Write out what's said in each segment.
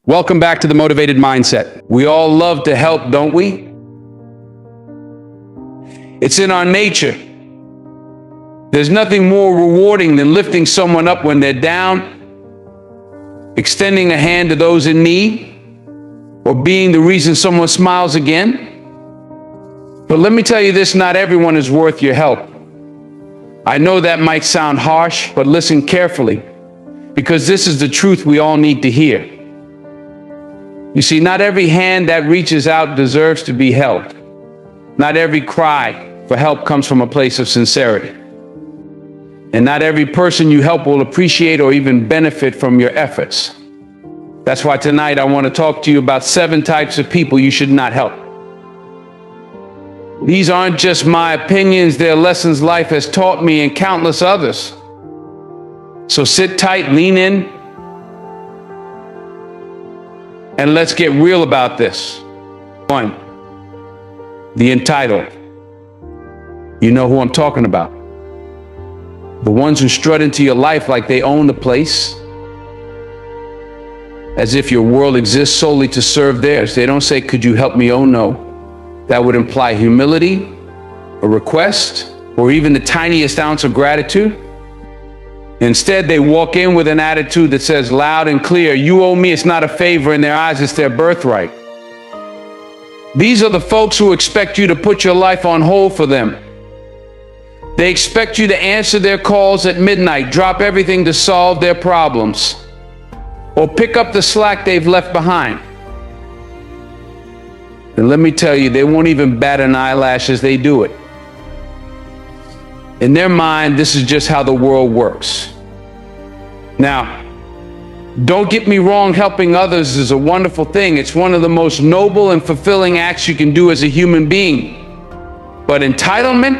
Welcome back to the Motivated Mindset. We all love to help, don't we? It's in our nature. There's nothing more rewarding than lifting someone up when they're down, extending a hand to those in need, or being the reason someone smiles again. But let me tell you this, not everyone is worth your help. I know that might sound harsh, but listen carefully, because this is the truth we all need to hear. You see, not every hand that reaches out deserves to be held. Not every cry for help comes from a place of sincerity. And not every person you help will appreciate or even benefit from your efforts. That's why tonight I want to talk to you about 7 types of people you should not help. These aren't just my opinions, they're lessons life has taught me and countless others. So sit tight, lean in, and let's get real about this. 1, the entitled. You know who I'm talking about. The ones who strut into your life like they own the place, as if your world exists solely to serve theirs. They don't say, "Could you help me?" Oh no. That would imply humility, a request, or even the tiniest ounce of gratitude. Instead, they walk in with an attitude that says loud and clear, "You owe me." It's not a favor in their eyes, it's their birthright. These are the folks who expect you to put your life on hold for them. They expect you to answer their calls at midnight, drop everything to solve their problems, or pick up the slack they've left behind. And let me tell you, they won't even bat an eyelash as they do it. In their mind, this is just how the world works. Now, don't get me wrong, helping others is a wonderful thing. It's one of the most noble and fulfilling acts you can do as a human being. But entitlement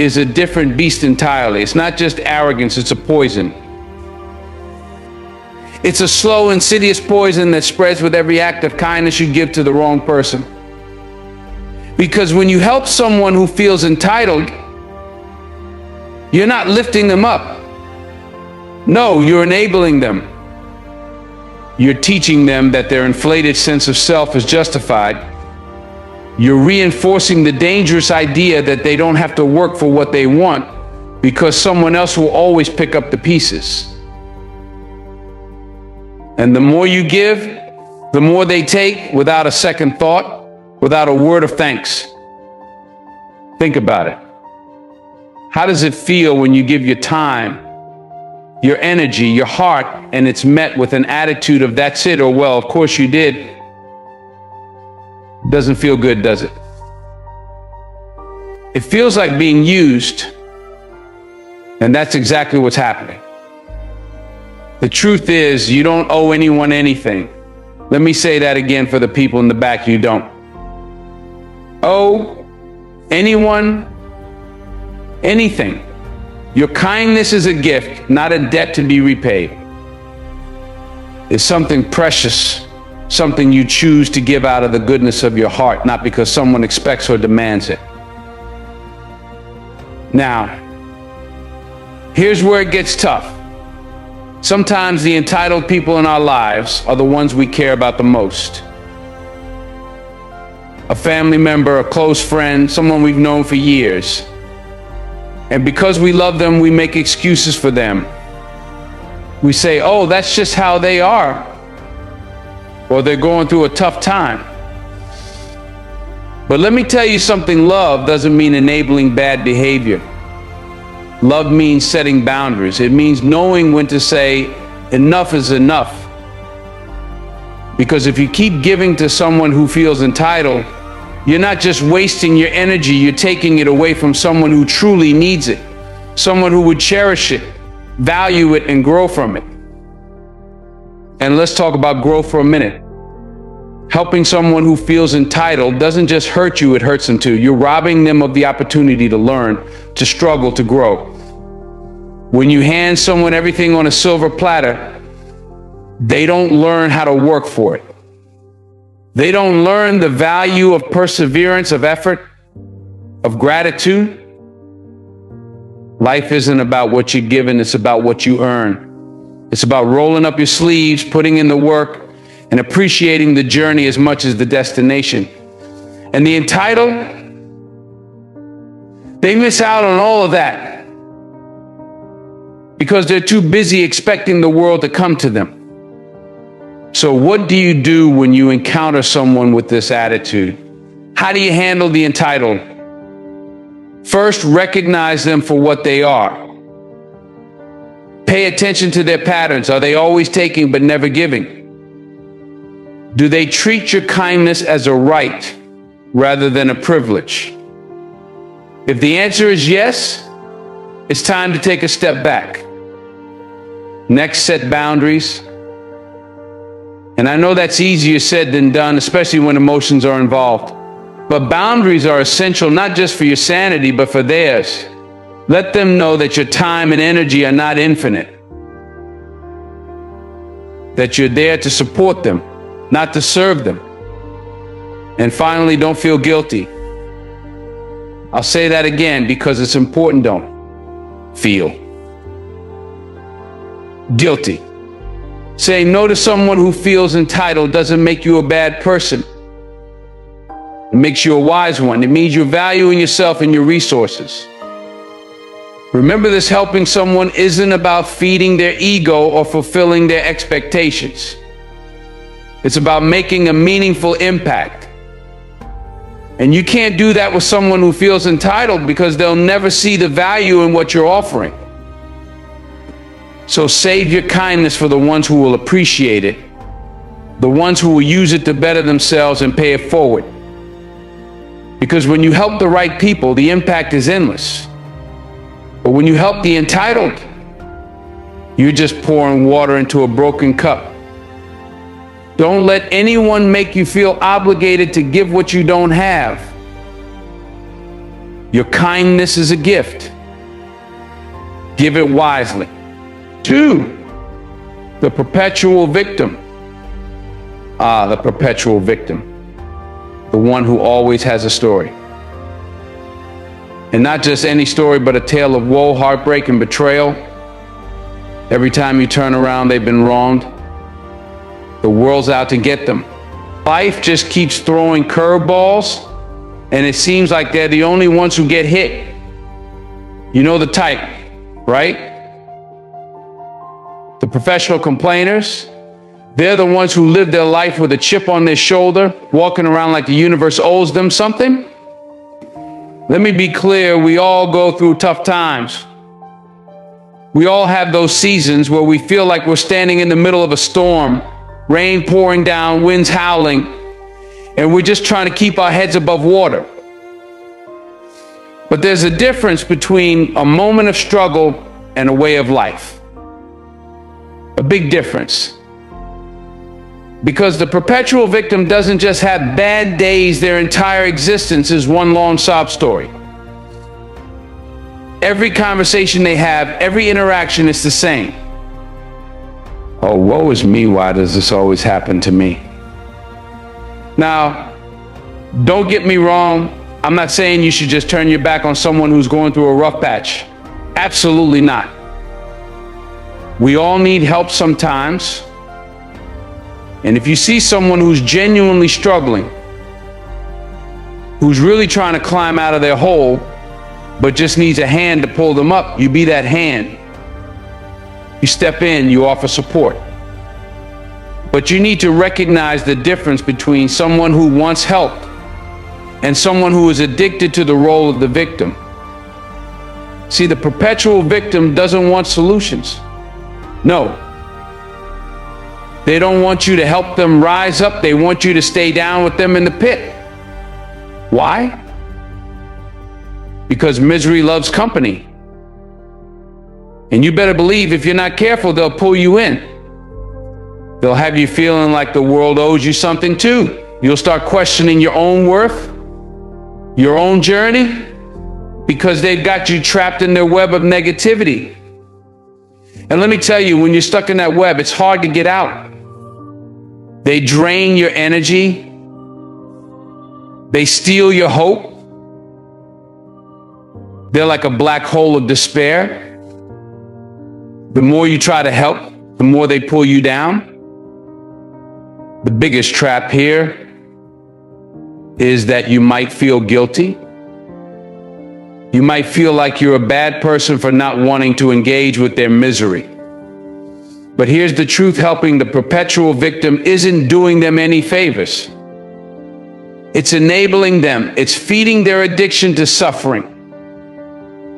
is a different beast entirely. It's not just arrogance, it's a poison. It's a slow, insidious poison that spreads with every act of kindness you give to the wrong person. Because when you help someone who feels entitled, you're not lifting them up. No, you're enabling them. You're teaching them that their inflated sense of self is justified. You're reinforcing the dangerous idea that they don't have to work for what they want because someone else will always pick up the pieces. And the more you give, the more they take without a second thought, without a word of thanks. Think about it. How does it feel when you give your time, your energy, your heart, and it's met with an attitude of "that's it," or "well, of course you did"? Doesn't feel good, does it? It feels like being used, and that's exactly what's happening. The truth is, you don't owe anyone anything. Let me say that again for the people in the back. You don't owe anyone anything. Your kindness is a gift, not a debt to be repaid. It's something precious, something you choose to give out of the goodness of your heart, not because someone expects or demands it. Now, here's where it gets tough. Sometimes the entitled people in our lives are the ones we care about the most. A family member, a close friend, someone we've known for years. And because we love them, we make excuses for them. We say, "Oh, that's just how they are," or "they're going through a tough time." But let me tell you something, love doesn't mean enabling bad behavior. Love means setting boundaries. It means knowing when to say, enough is enough. Because if you keep giving to someone who feels entitled, you're not just wasting your energy, you're taking it away from someone who truly needs it, someone who would cherish it, value it, and grow from it. And let's talk about growth for a minute. Helping someone who feels entitled doesn't just hurt you, it hurts them too. You're robbing them of the opportunity to learn, to struggle, to grow. When you hand someone everything on a silver platter, they don't learn how to work for it. They don't learn the value of perseverance, of effort, of gratitude. Life isn't about what you're given, it's about what you earn. It's about rolling up your sleeves, putting in the work, and appreciating the journey as much as the destination. And the entitled, they miss out on all of that because they're too busy expecting the world to come to them. So what do you do when you encounter someone with this attitude? How do you handle the entitled? First, recognize them for what they are. Pay attention to their patterns. Are they always taking but never giving? Do they treat your kindness as a right rather than a privilege? If the answer is yes, it's time to take a step back. Next, set boundaries. And I know that's easier said than done, especially when emotions are involved. But boundaries are essential not just for your sanity, but for theirs. Let them know that your time and energy are not infinite. That you're there to support them, not to serve them. And finally, don't feel guilty. I'll say that again because it's important. Don't feel guilty. Saying no to someone who feels entitled doesn't make you a bad person. It makes you a wise one. It means you're valuing yourself and your resources. Remember this: helping someone isn't about feeding their ego or fulfilling their expectations. It's about making a meaningful impact. And you can't do that with someone who feels entitled because they'll never see the value in what you're offering. So save your kindness for the ones who will appreciate it, the ones who will use it to better themselves and pay it forward. Because when you help the right people, the impact is endless. But when you help the entitled, you're just pouring water into a broken cup. Don't let anyone make you feel obligated to give what you don't have. Your kindness is a gift. Give it wisely. 2, the perpetual victim. The perpetual victim. The one who always has a story. And not just any story, but a tale of woe, heartbreak, and betrayal. Every time you turn around, they've been wronged. The world's out to get them. Life just keeps throwing curveballs, and it seems like they're the only ones who get hit. You know the type, right? The professional complainers. They're the ones who live their life with a chip on their shoulder, walking around like the universe owes them something. Let me be clear, we all go through tough times. We all have those seasons where we feel like we're standing in the middle of a storm, rain pouring down, winds howling, and we're just trying to keep our heads above water. But there's a difference between a moment of struggle and a way of life. A big difference. Because the perpetual victim doesn't just have bad days, their entire existence is one long sob story. Every conversation they have, every interaction is the same. Oh, woe is me, why does this always happen to me? Now, don't get me wrong, I'm not saying you should just turn your back on someone who's going through a rough patch. Absolutely not. We all need help sometimes. And if you see someone who's genuinely struggling, who's really trying to climb out of their hole, but just needs a hand to pull them up, you be that hand. You step in, you offer support. But you need to recognize the difference between someone who wants help and someone who is addicted to the role of the victim. See, the perpetual victim doesn't want solutions. No. They don't want you to help them rise up. They want you to stay down with them in the pit. Why? Because misery loves company. And you better believe if you're not careful, they'll pull you in. They'll have you feeling like the world owes you something too. You'll start questioning your own worth, your own journey, because they've got you trapped in their web of negativity. And let me tell you, when you're stuck in that web, it's hard to get out. They drain your energy. They steal your hope. They're like a black hole of despair. The more you try to help, the more they pull you down. The biggest trap here is that you might feel guilty. You might feel like you're a bad person for not wanting to engage with their misery. But here's the truth: helping the perpetual victim isn't doing them any favors. It's enabling them. It's feeding their addiction to suffering.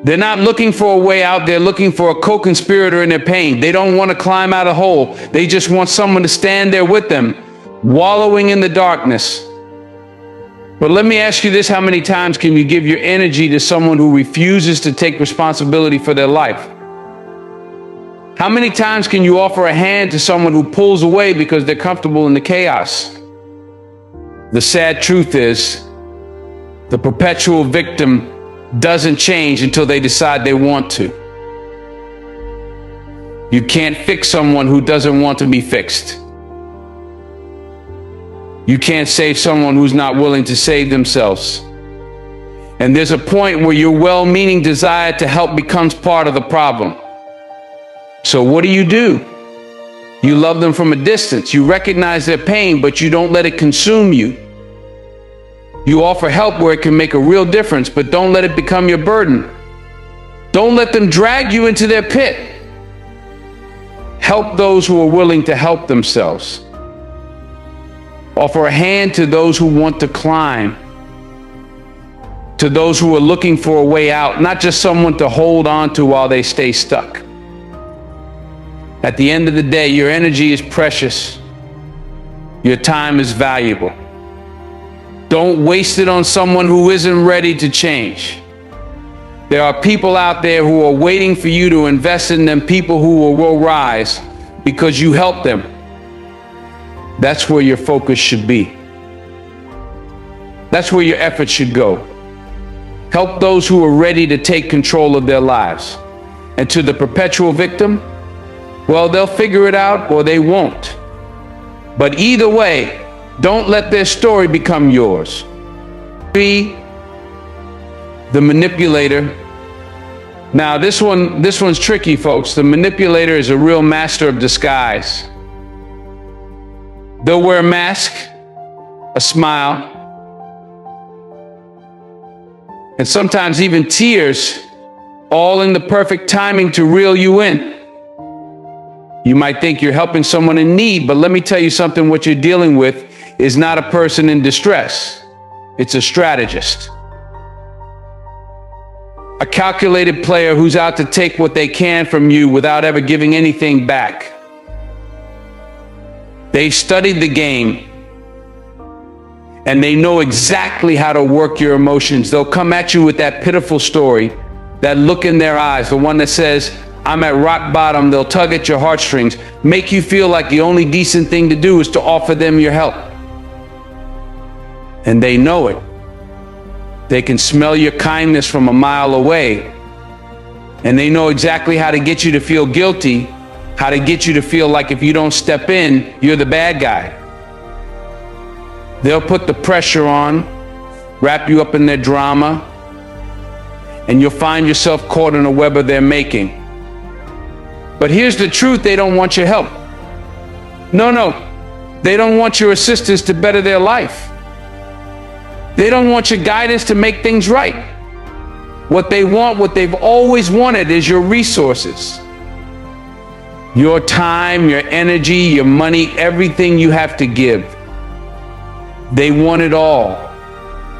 They're not looking for a way out. They're looking for a co-conspirator in their pain. They don't want to climb out of the hole. They just want someone to stand there with them, wallowing in the darkness. But let me ask you this: how many times can you give your energy to someone who refuses to take responsibility for their life? How many times can you offer a hand to someone who pulls away because they're comfortable in the chaos? The sad truth is, the perpetual victim doesn't change until they decide they want to. You can't fix someone who doesn't want to be fixed. You can't save someone who's not willing to save themselves. And there's a point where your well-meaning desire to help becomes part of the problem. So what do? You love them from a distance. You recognize their pain, but you don't let it consume you. You offer help where it can make a real difference, but don't let it become your burden. Don't let them drag you into their pit. Help those who are willing to help themselves. Offer a hand to those who want to climb, to those who are looking for a way out, not just someone to hold on to while they stay stuck. At the end of the day, your energy is precious. Your time is valuable. Don't waste it on someone who isn't ready to change. There are people out there who are waiting for you to invest in them, people who will rise because you help them. That's where your focus should be. That's where your effort should go. Help those who are ready to take control of their lives. And to the perpetual victim, well, they'll figure it out or they won't. But either way, don't let their story become yours. Be the manipulator. Now, this one's tricky, folks. The manipulator is a real master of disguise. They'll wear a mask, a smile, and sometimes even tears, all in the perfect timing to reel you in. You might think you're helping someone in need, but let me tell you something: what you're dealing with is not a person in distress. It's a strategist. A calculated player who's out to take what they can from you without ever giving anything back. They've studied the game, and they know exactly how to work your emotions. They'll come at you with that pitiful story, that look in their eyes, the one that says, "I'm at rock bottom." They'll tug at your heartstrings, make you feel like the only decent thing to do is to offer them your help. And they know it. They can smell your kindness from a mile away. And they know exactly how to get you to feel guilty, how to get you to feel like if you don't step in, you're the bad guy. They'll put the pressure on, wrap you up in their drama, and you'll find yourself caught in a web of their making. But here's the truth: they don't want your help. No, they don't want your assistance to better their life. They don't want your guidance to make things right. What they want, what they've always wanted, is your resources. Your time, your energy, your money, everything you have to give. They want it all.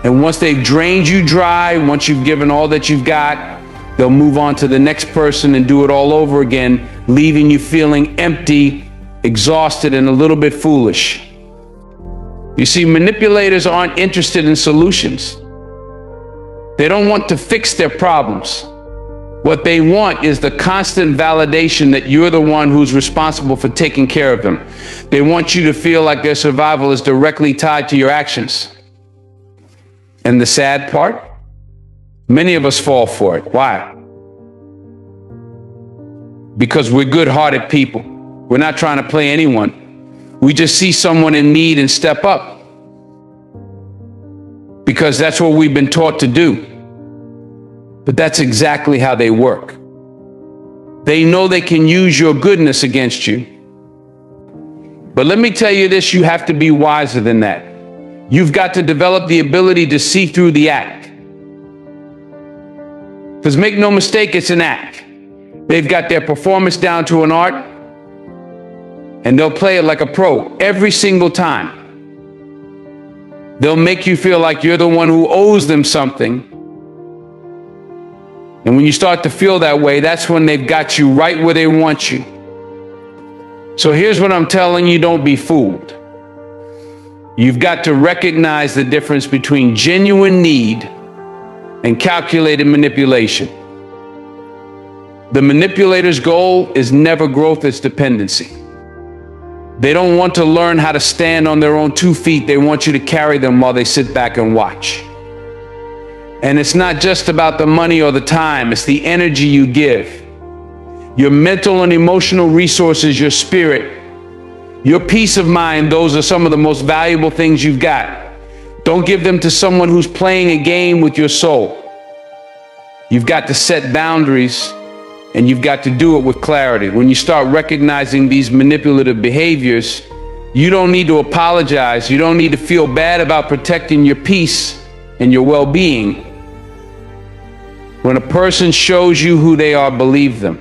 And once they've drained you dry, once you've given all that you've got, they'll move on to the next person and do it all over again, leaving you feeling empty, exhausted, and a little bit foolish. You see, manipulators aren't interested in solutions. They don't want to fix their problems. What they want is the constant validation that you're the one who's responsible for taking care of them. They want you to feel like their survival is directly tied to your actions. And the sad part? Many of us fall for it. Why? Because we're good-hearted people. We're not trying to play anyone. We just see someone in need and step up. Because that's what we've been taught to do. But that's exactly how they work. They know they can use your goodness against you. But let me tell you this, you have to be wiser than that. You've got to develop the ability to see through the act. Because make no mistake, it's an act. They've got their performance down to an art, and they'll play it like a pro every single time. They'll make you feel like you're the one who owes them something. And when you start to feel that way, that's when they've got you right where they want you. So here's what I'm telling you, don't be fooled. You've got to recognize the difference between genuine need and calculated manipulation. The manipulator's goal is never growth, it's dependency. They don't want to learn how to stand on their own 2 feet. They want you to carry them while they sit back and watch. And it's not just about the money or the time, it's the energy you give. Your mental and emotional resources, your spirit, your peace of mind, those are some of the most valuable things you've got. Don't give them to someone who's playing a game with your soul. You've got to set boundaries, and you've got to do it with clarity. When you start recognizing these manipulative behaviors, you don't need to apologize. You don't need to feel bad about protecting your peace and your well-being. When a person shows you who they are, believe them.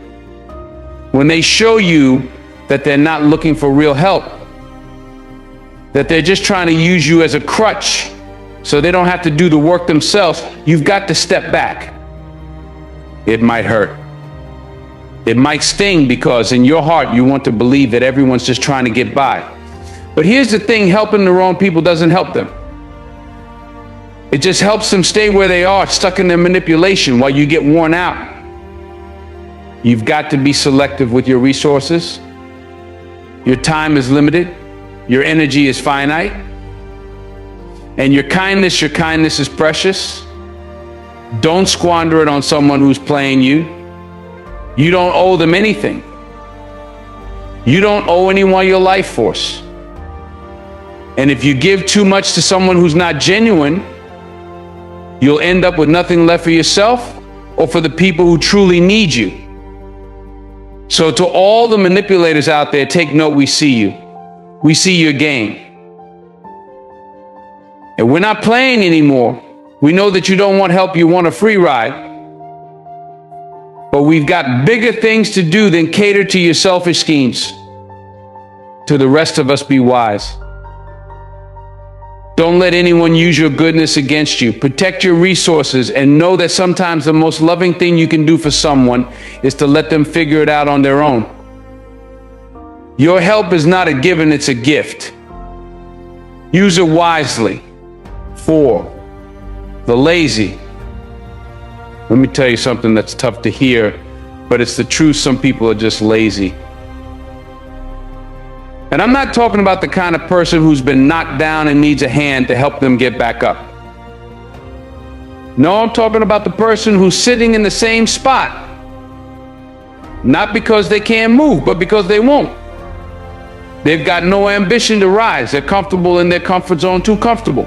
When they show you that they're not looking for real help, that they're just trying to use you as a crutch so they don't have to do the work themselves, you've got to step back. It might hurt. It might sting because in your heart you want to believe that everyone's just trying to get by. But here's the thing, helping the wrong people doesn't help them. It just helps them stay where they are, stuck in their manipulation while you get worn out. You've got to be selective with your resources. Your time is limited. Your energy is finite. And your kindness is precious. Don't squander it on someone who's playing you. You don't owe them anything. You don't owe anyone your life force. And if you give too much to someone who's not genuine, you'll end up with nothing left for yourself or for the people who truly need you. So to all the manipulators out there, take note, we see you. We see your game. And we're not playing anymore. We know that you don't want help, you want a free ride. But we've got bigger things to do than cater to your selfish schemes. To the rest of us, be wise. Don't let anyone use your goodness against you. Protect your resources and know that sometimes the most loving thing you can do for someone is to let them figure it out on their own. Your help is not a given, it's a gift. Use it wisely. For the lazy. Let me tell you something that's tough to hear, but it's the truth. Some people are just lazy. And I'm not talking about the kind of person who's been knocked down and needs a hand to help them get back up. No, I'm talking about the person who's sitting in the same spot. Not because they can't move, but because they won't. They've got no ambition to rise. They're comfortable in their comfort zone, too comfortable.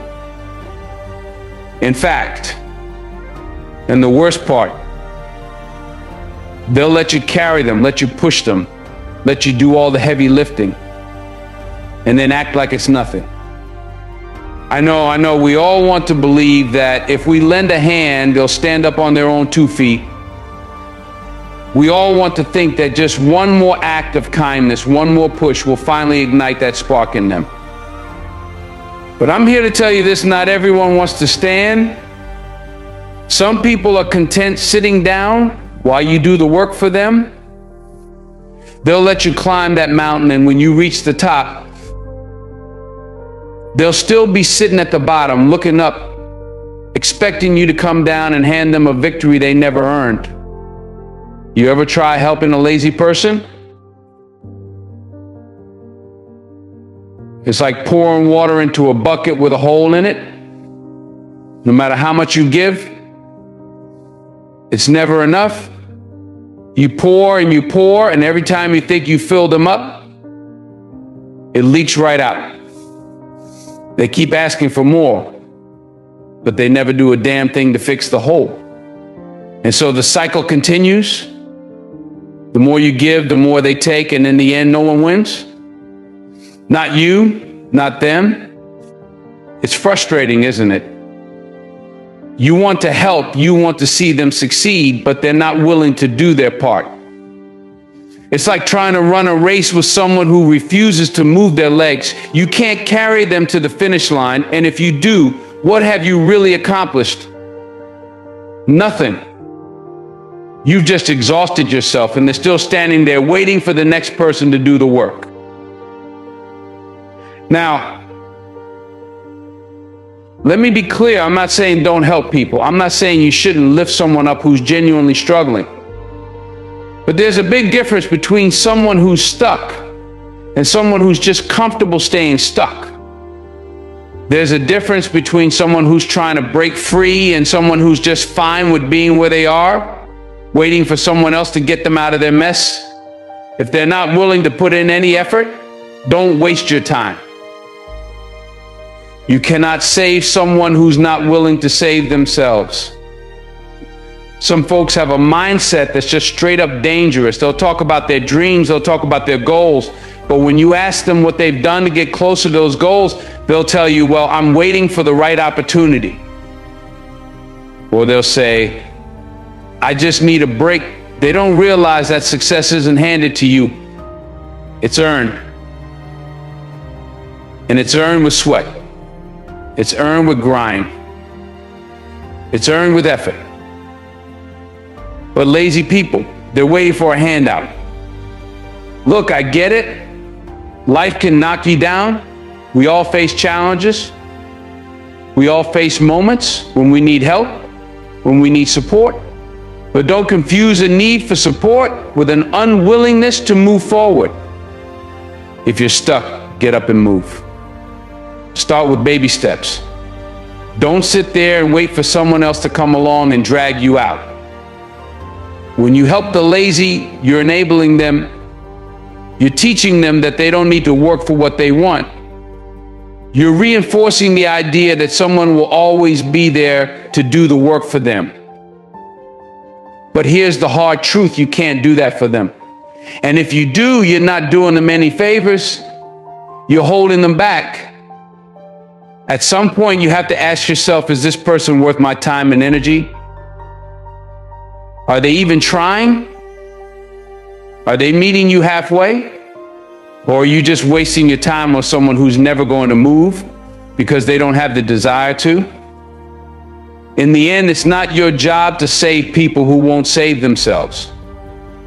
In fact, and the worst part, they'll let you carry them, let you push them, let you do all the heavy lifting, and then act like it's nothing. I know, we all want to believe that if we lend a hand, they'll stand up on their own 2 feet. We all want to think that just one more act of kindness, one more push will finally ignite that spark in them. But I'm here to tell you this, not everyone wants to stand. Some people are content sitting down while you do the work for them. They'll let you climb that mountain, and when you reach the top, they'll still be sitting at the bottom, looking up, expecting you to come down and hand them a victory they never earned. You ever try helping a lazy person? It's like pouring water into a bucket with a hole in it. No matter how much you give, it's never enough. You pour and you pour, and every time you think you filled them up, it leaks right out. They keep asking for more, but they never do a damn thing to fix the hole. And so the cycle continues. The more you give, the more they take, and in the end, no one wins. Not you, not them. It's frustrating, isn't it? You want to help, you want to see them succeed, but they're not willing to do their part. It's like trying to run a race with someone who refuses to move their legs. You can't carry them to the finish line, and if you do, what have you really accomplished? Nothing. You've just exhausted yourself, and they're still standing there waiting for the next person to do the work. Now, let me be clear. I'm not saying don't help people. I'm not saying you shouldn't lift someone up who's genuinely struggling. But there's a big difference between someone who's stuck and someone who's just comfortable staying stuck. There's a difference between someone who's trying to break free and someone who's just fine with being where they are, waiting for someone else to get them out of their mess. If they're not willing to put in any effort, don't waste your time. You cannot save someone who's not willing to save themselves. Some folks have a mindset that's just straight up dangerous. They'll talk about their dreams, they'll talk about their goals, but when you ask them what they've done to get closer to those goals, they'll tell you, well, I'm waiting for the right opportunity. Or they'll say, I just need a break. They don't realize that success isn't handed to you. It's earned. And it's earned with sweat. It's earned with grind. It's earned with effort. But lazy people, they're waiting for a handout. Look, I get it. Life can knock you down. We all face challenges. We all face moments when we need help, when we need support. But don't confuse a need for support with an unwillingness to move forward. If you're stuck, get up and move. Start with baby steps. Don't sit there and wait for someone else to come along and drag you out. When you help the lazy, you're enabling them. You're teaching them that they don't need to work for what they want. You're reinforcing the idea that someone will always be there to do the work for them. But here's the hard truth: you can't do that for them. And if you do, you're not doing them any favors. You're holding them back. At some point, you have to ask yourself, is this person worth my time and energy? Are they even trying? Are they meeting you halfway? Or are you just wasting your time on someone who's never going to move because they don't have the desire to? In the end, it's not your job to save people who won't save themselves.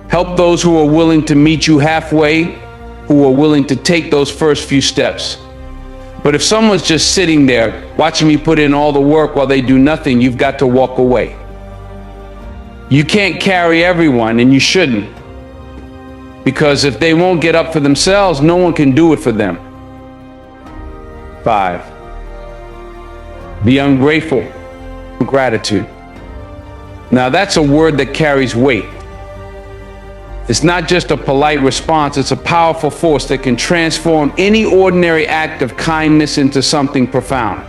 Help those who are willing to meet you halfway, who are willing to take those first few steps. But if someone's just sitting there watching me put in all the work while they do nothing, you've got to walk away. You can't carry everyone, and you shouldn't. Because if they won't get up for themselves, no one can do it for them. 5, be ungrateful for gratitude. Now that's a word that carries weight. It's not just a polite response, it's a powerful force that can transform any ordinary act of kindness into something profound.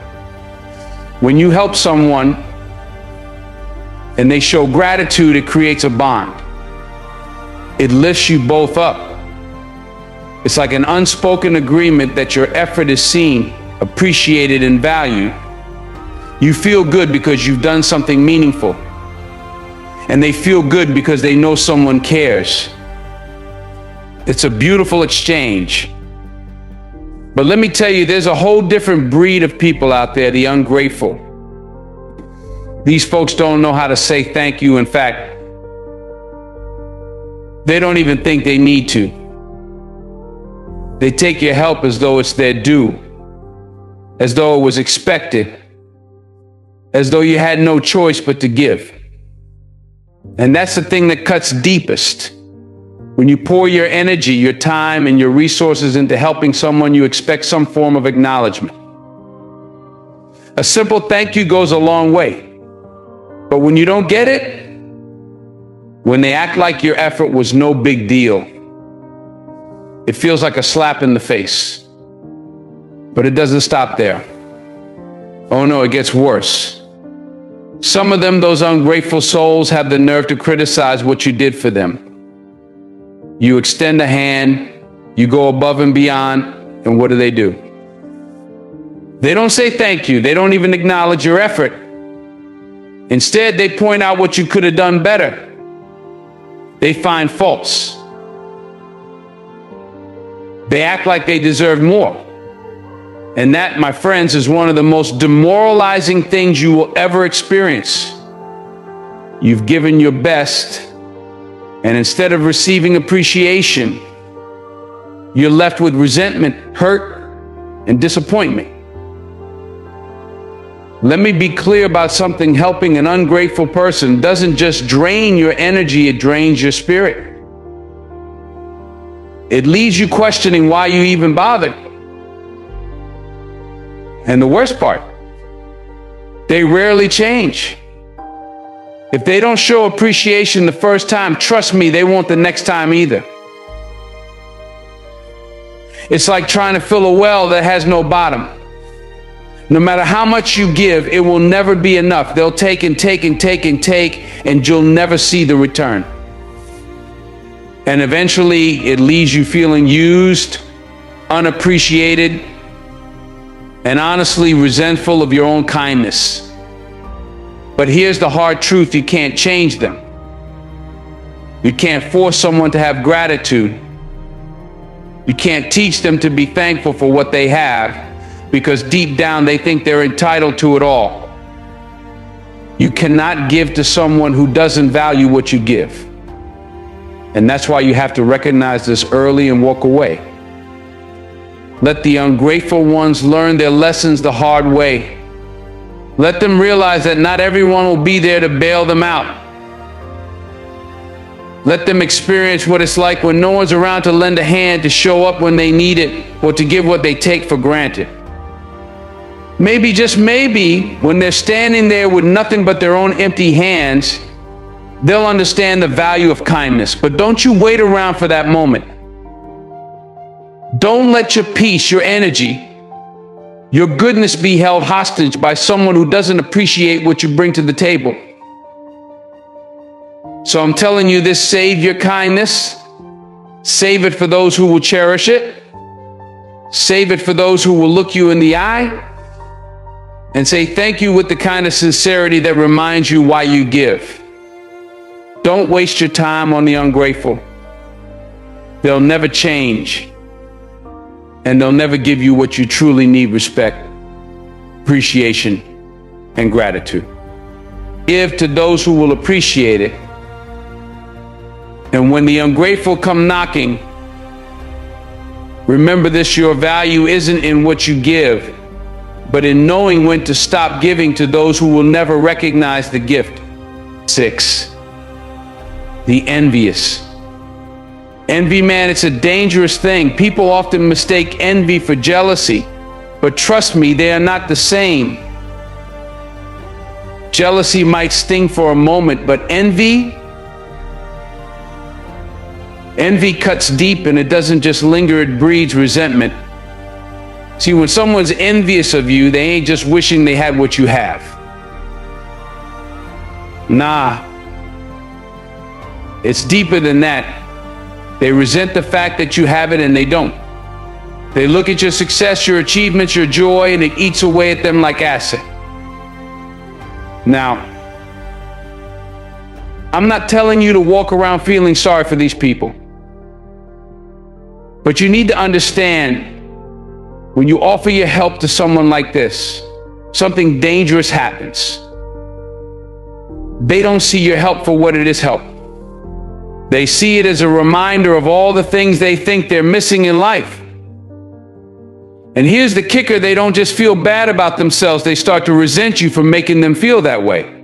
When you help someone and they show gratitude, it creates a bond. It lifts you both up. It's like an unspoken agreement that your effort is seen, appreciated, and valued. You feel good because you've done something meaningful. And they feel good because they know someone cares. It's a beautiful exchange. But let me tell you, there's a whole different breed of people out there, the ungrateful. These folks don't know how to say thank you. In fact, they don't even think they need to. They take your help as though it's their due, as though it was expected, as though you had no choice but to give. And that's the thing that cuts deepest. When you pour your energy, your time, and your resources into helping someone, you expect some form of acknowledgement. A simple thank you goes a long way. But when you don't get it, when they act like your effort was no big deal, it feels like a slap in the face. But it doesn't stop there. Oh no, it gets worse. Some of them, those ungrateful souls, have the nerve to criticize what you did for them. You extend a hand, you go above and beyond, and what do? They don't say thank you. They don't even acknowledge your effort. Instead, they point out what you could have done better. They find faults. They act like they deserve more. And that, my friends, is one of the most demoralizing things you will ever experience. You've given your best, and instead of receiving appreciation, you're left with resentment, hurt, and disappointment. Let me be clear about something. Helping an ungrateful person doesn't just drain your energy, it drains your spirit. It leaves you questioning why you even bothered. And the worst part, they rarely change. If they don't show appreciation the first time, trust me, they won't the next time either. It's like trying to fill a well that has no bottom. No matter how much you give, it will never be enough. They'll take and take and take and take, and you'll never see the return. And eventually, it leaves you feeling used, unappreciated, and honestly resentful of your own kindness. But here's the hard truth: you can't change them. You can't force someone to have gratitude. You can't teach them to be thankful for what they have, because deep down they think they're entitled to it all. You cannot give to someone who doesn't value what you give. And that's why you have to recognize this early and walk away. Let the ungrateful ones learn their lessons the hard way. Let them realize that not everyone will be there to bail them out. Let them experience what it's like when no one's around to lend a hand, to show up when they need it, or to give what they take for granted. Maybe, just maybe, when they're standing there with nothing but their own empty hands, they'll understand the value of kindness. But don't you wait around for that moment. Don't let your peace, your energy, your goodness be held hostage by someone who doesn't appreciate what you bring to the table. So I'm telling you this: save your kindness. Save it for those who will cherish it. Save it for those who will look you in the eye and say thank you with the kind of sincerity that reminds you why you give. Don't waste your time on the ungrateful. They'll never change, and they'll never give you what you truly need: respect, appreciation, and gratitude. Give to those who will appreciate it. And when the ungrateful come knocking, remember this: your value isn't in what you give, but in knowing when to stop giving to those who will never recognize the gift. 6, the envious. Envy, man, it's a dangerous thing. People often mistake envy for jealousy, but trust me, they are not the same. Jealousy might sting for a moment, but envy cuts deep, and it doesn't just linger, it breeds resentment. See, when someone's envious of you, they ain't just wishing they had what you have. Nah, it's deeper than that. They resent the fact that you have it and they don't. They look at your success, your achievements, your joy, and it eats away at them like acid. Now, I'm not telling you to walk around feeling sorry for these people. But you need to understand, when you offer your help to someone like this, something dangerous happens. They don't see your help for what it is: help. They see it as a reminder of all the things they think they're missing in life. And here's the kicker: they don't just feel bad about themselves, they start to resent you for making them feel that way.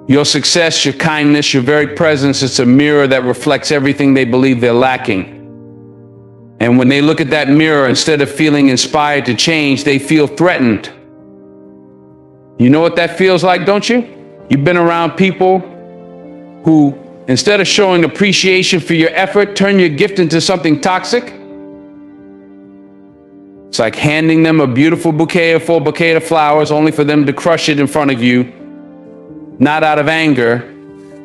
Your success, your kindness, your very presence, it's a mirror that reflects everything they believe they're lacking. And when they look at that mirror, instead of feeling inspired to change, they feel threatened. You know what that feels like, don't you? You've been around people who, instead of showing appreciation for your effort, turn your gift into something toxic. It's like handing them a beautiful bouquet or full bouquet of flowers only for them to crush it in front of you, not out of anger,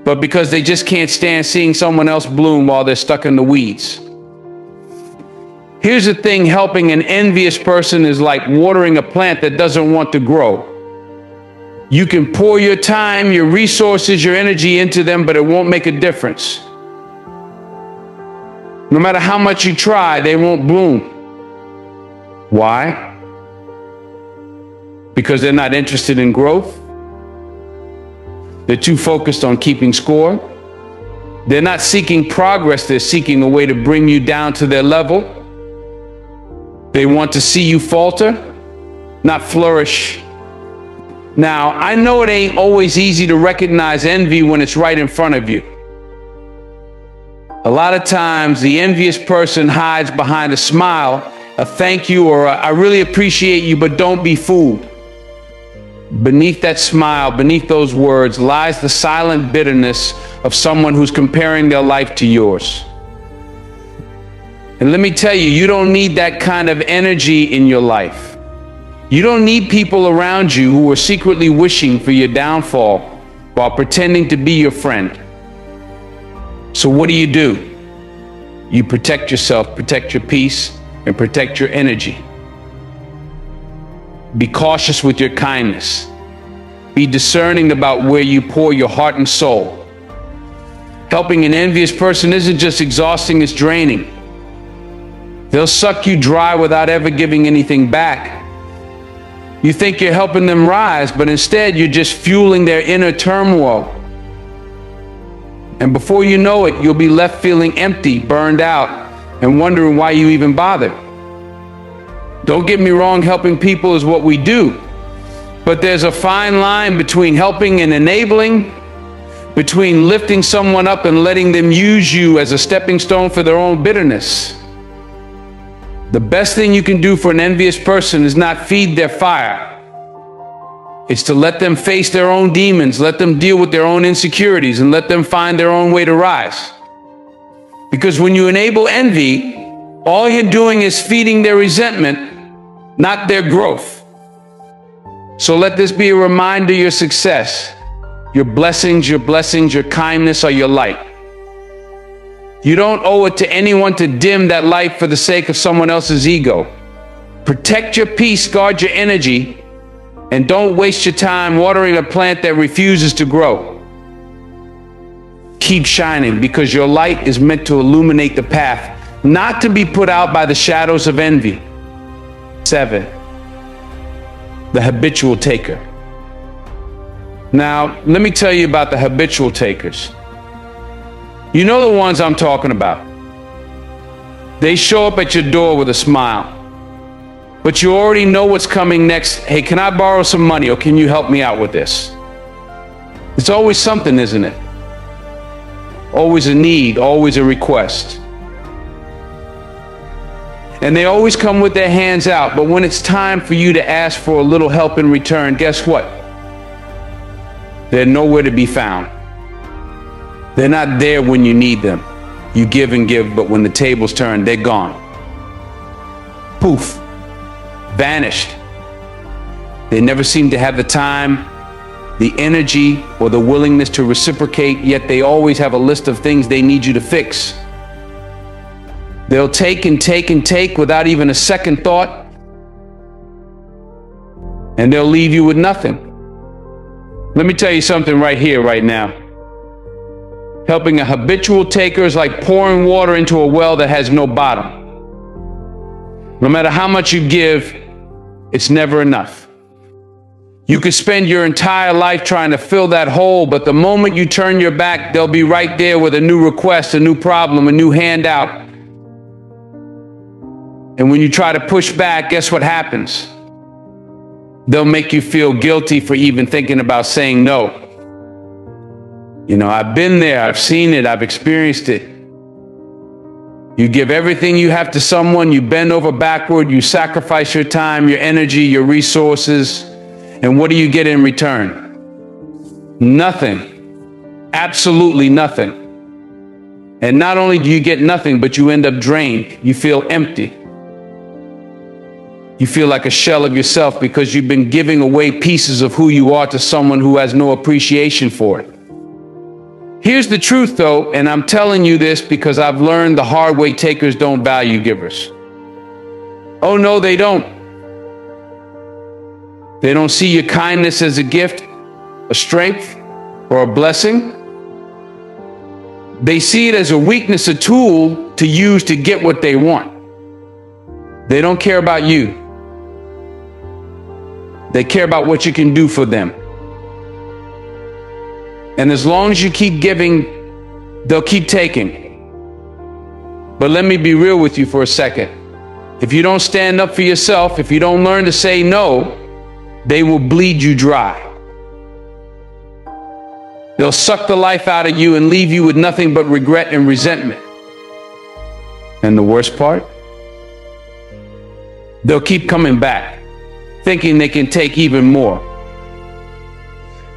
but because they just can't stand seeing someone else bloom while they're stuck in the weeds. Here's the thing, helping an envious person is like watering a plant that doesn't want to grow. You can pour your time, your resources, your energy into them, but it won't make a difference. No matter how much you try, they won't bloom. Why? Because they're not interested in growth. They're too focused on keeping score. They're not seeking progress, they're seeking a way to bring you down to their level. They want to see you falter, not flourish. Now, I know it ain't always easy to recognize envy when it's right in front of you. A lot of times, the envious person hides behind a smile, a thank you, or I really appreciate you, but don't be fooled. Beneath that smile, beneath those words, lies the silent bitterness of someone who's comparing their life to yours. And let me tell you, you don't need that kind of energy in your life. You don't need people around you who are secretly wishing for your downfall while pretending to be your friend. So what do? You protect yourself, protect your peace, and protect your energy. Be cautious with your kindness. Be discerning about where you pour your heart and soul. Helping an envious person isn't just exhausting, it's draining. They'll suck you dry without ever giving anything back. You think you're helping them rise, but instead you're just fueling their inner turmoil. And before you know it, you'll be left feeling empty, burned out, and wondering why you even bothered. Don't get me wrong, helping people is what we do. But there's a fine line between helping and enabling, between lifting someone up and letting them use you as a stepping stone for their own bitterness. The best thing you can do for an envious person is not feed their fire. It's to let them face their own demons, let them deal with their own insecurities, and let them find their own way to rise. Because when you enable envy, all you're doing is feeding their resentment, not their growth. So let this be a reminder of your success. Your blessings, your kindness are your light. You don't owe it to anyone to dim that light for the sake of someone else's ego. Protect your peace, guard your energy, and don't waste your time watering a plant that refuses to grow. Keep shining, because your light is meant to illuminate the path, not to be put out by the shadows of envy. 7, the habitual taker. Now, let me tell you about the habitual takers. You know the ones I'm talking about. They show up at your door with a smile, but you already know what's coming next. Hey, can I borrow some money, or can you help me out with this? It's always something, isn't it? Always a need, always a request. And they always come with their hands out, but when it's time for you to ask for a little help in return, guess what? They're nowhere to be found. They're not there when you need them. You give and give, but when the tables turn, they're gone. Poof. Vanished. They never seem to have the time, the energy, or the willingness to reciprocate, yet they always have a list of things they need you to fix. They'll take and take and take without even a second thought, and they'll leave you with nothing. Let me tell you something right here, right now. Helping a habitual taker is like pouring water into a well that has no bottom. No matter how much you give, it's never enough. You could spend your entire life trying to fill that hole, but the moment you turn your back, they'll be right there with a new request, a new problem, a new handout. And when you try to push back, guess what happens? They'll make you feel guilty for even thinking about saying no. You know, I've been there, I've seen it, I've experienced it. You give everything you have to someone, you bend over backward, you sacrifice your time, your energy, your resources, and what do you get in return? Nothing. Absolutely nothing. And not only do you get nothing, but you end up drained. You feel empty. You feel like a shell of yourself because you've been giving away pieces of who you are to someone who has no appreciation for it. Here's the truth, though, and I'm telling you this because I've learned the hard way: takers don't value givers. Oh, no, they don't. They don't see your kindness as a gift, a strength, or a blessing. They see it as a weakness, a tool to use to get what they want. They don't care about you. They care about what you can do for them. And as long as you keep giving, they'll keep taking. But let me be real with you for a second. If you don't stand up for yourself, if you don't learn to say no, they will bleed you dry. They'll suck the life out of you and leave you with nothing but regret and resentment. And the worst part? They'll keep coming back, thinking they can take even more.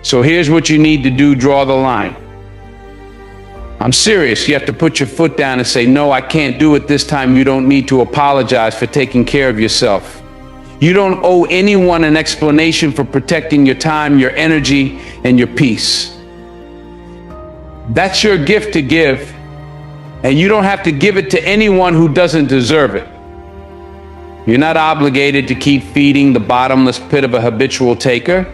So here's what you need to do: draw the line. I'm serious. You have to put your foot down and say, no, I can't do it this time. You don't need to apologize for taking care of yourself. You don't owe anyone an explanation for protecting your time, your energy, and your peace. That's your gift to give, and you don't have to give it to anyone who doesn't deserve it. You're not obligated to keep feeding the bottomless pit of a habitual taker.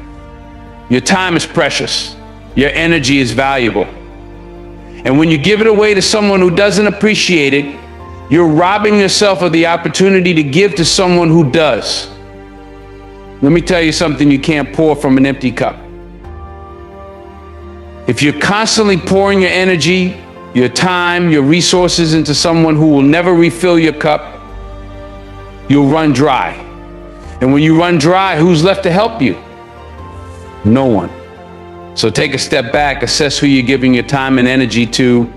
Your time is precious. Your energy is valuable. And when you give it away to someone who doesn't appreciate it, you're robbing yourself of the opportunity to give to someone who does. Let me tell you something: you can't pour from an empty cup. If you're constantly pouring your energy, your time, your resources into someone who will never refill your cup, you'll run dry. And when you run dry, who's left to help you? No one. So take a step back, assess who you're giving your time and energy to,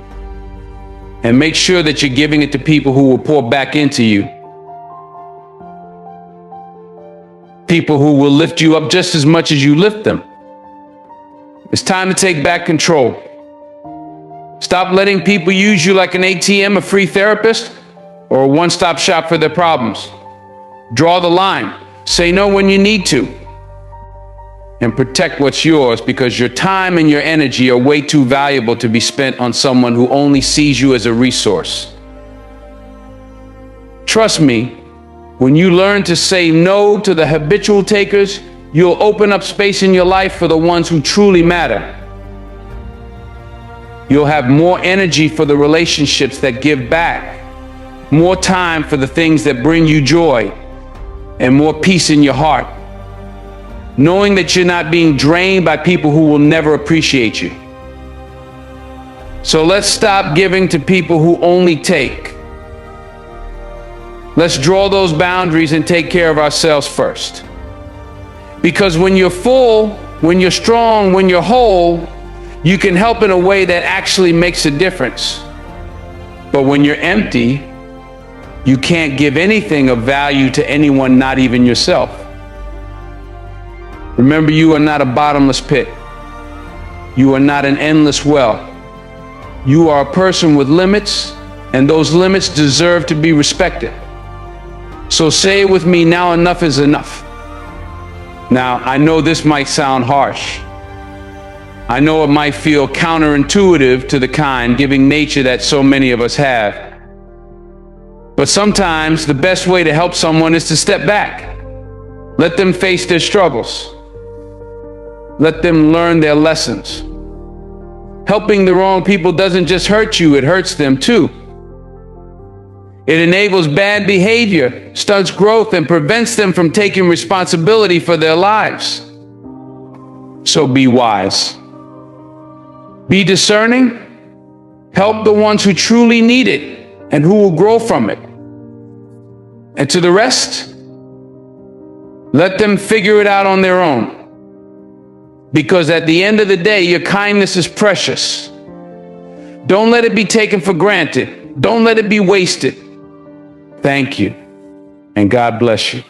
and make sure that you're giving it to people who will pour back into you. People who will lift you up just as much as you lift them. It's time to take back control. Stop letting people use you like an ATM, a free therapist, or a one-stop shop for their problems. Draw the line. Say no when you need to. And protect what's yours, because your time and your energy are way too valuable to be spent on someone who only sees you as a resource. Trust me, when you learn to say no to the habitual takers, you'll open up space in your life for the ones who truly matter. You'll have more energy for the relationships that give back, more time for the things that bring you joy, and more peace in your heart, knowing that you're not being drained by people who will never appreciate you. So let's stop giving to people who only take. Let's draw those boundaries and take care of ourselves first. Because when you're full, when you're strong, when you're whole, you can help in a way that actually makes a difference. But when you're empty, you can't give anything of value to anyone, not even yourself. Remember, you are not a bottomless pit. You are not an endless well. You are a person with limits, and those limits deserve to be respected. So say it with me now: enough is enough. Now, I know this might sound harsh. I know it might feel counterintuitive to the kind-giving nature that so many of us have. But sometimes the best way to help someone is to step back. Let them face their struggles. Let them learn their lessons. Helping the wrong people doesn't just hurt you, it hurts them too. It enables bad behavior, stunts growth, and prevents them from taking responsibility for their lives. So be wise. Be discerning. Help the ones who truly need it and who will grow from it. And to the rest, let them figure it out on their own. Because at the end of the day, your kindness is precious. Don't let it be taken for granted. Don't let it be wasted. Thank you, and God bless you.